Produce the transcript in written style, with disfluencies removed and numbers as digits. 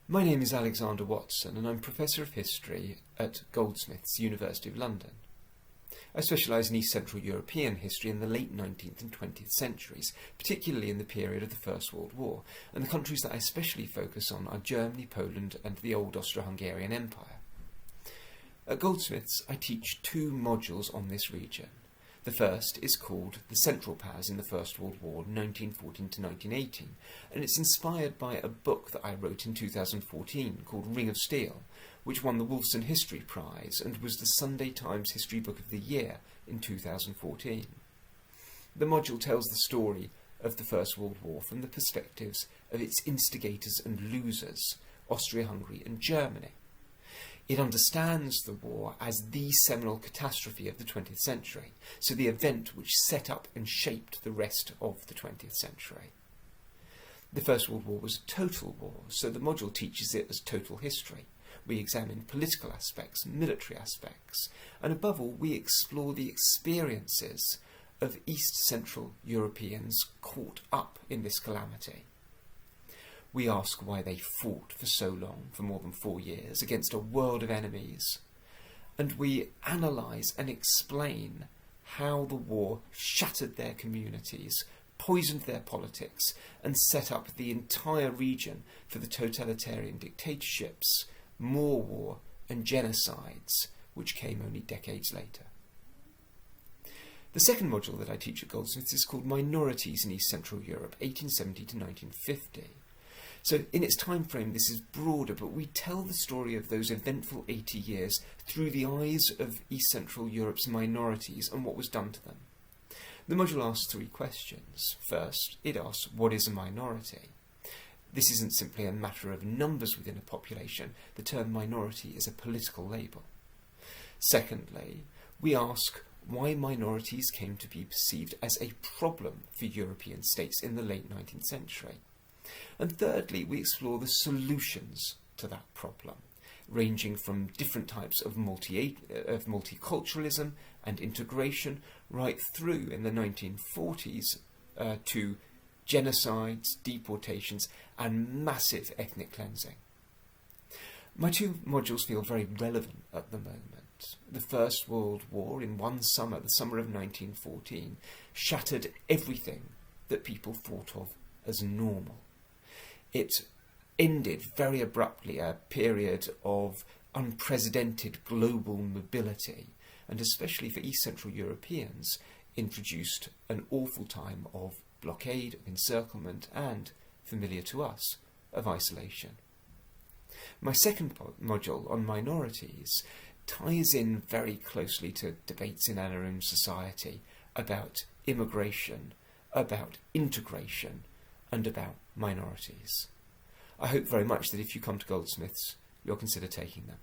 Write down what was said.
My name is Alexander Watson and I'm Professor of History at Goldsmiths, University of London. I specialise in East Central European history in the late 19th and 20th centuries, particularly in the period of the First World War, and the countries that I especially focus on are Germany, Poland and the old Austro-Hungarian Empire. At Goldsmiths I teach two modules on this region. The first is called The Central Powers in the First World War, 1914 to 1918, and it's inspired by a book that I wrote in 2014 called Ring of Steel, which won the Wolfson History Prize and was the Sunday Times History Book of the Year in 2014. The module tells the story of the First World War from the perspectives of its instigators and losers, Austria-Hungary and Germany. It understands the war as the seminal catastrophe of the 20th century, so the event which set up and shaped the rest of the 20th century. The First World War was a total war, so the module teaches it as total history. We examine political aspects, military aspects, and above all we explore the experiences of East Central Europeans caught up in this calamity. We ask why they fought for so long, for more than 4 years, against a world of enemies. And we analyse and explain how the war shattered their communities, poisoned their politics, and set up the entire region for the totalitarian dictatorships, more war and genocides, which came only decades later. The second module that I teach at Goldsmiths is called Minorities in East Central Europe, 1870 to 1950. So in its time frame this is broader, but we tell the story of those eventful 80 years through the eyes of East Central Europe's minorities and what was done to them. The module asks 3 questions. First, it asks, what is a minority? This isn't simply a matter of numbers within a population. The term minority is a political label. Secondly, we ask why minorities came to be perceived as a problem for European states in the late 19th century. And thirdly, we explore the solutions to that problem, ranging from different types of multiculturalism and integration right through in the 1940s to genocides, deportations and massive ethnic cleansing. My 2 modules feel very relevant at the moment. The First World War in one summer, the summer of 1914, shattered everything that people thought of as normal. It ended very abruptly a period of unprecedented global mobility, and especially for East Central Europeans, introduced an awful time of blockade, of encirclement, and, familiar to us, of isolation. My second module on minorities ties in very closely to debates in our own society about immigration, about integration, and about minorities. I hope very much that if you come to Goldsmiths, you'll consider taking them.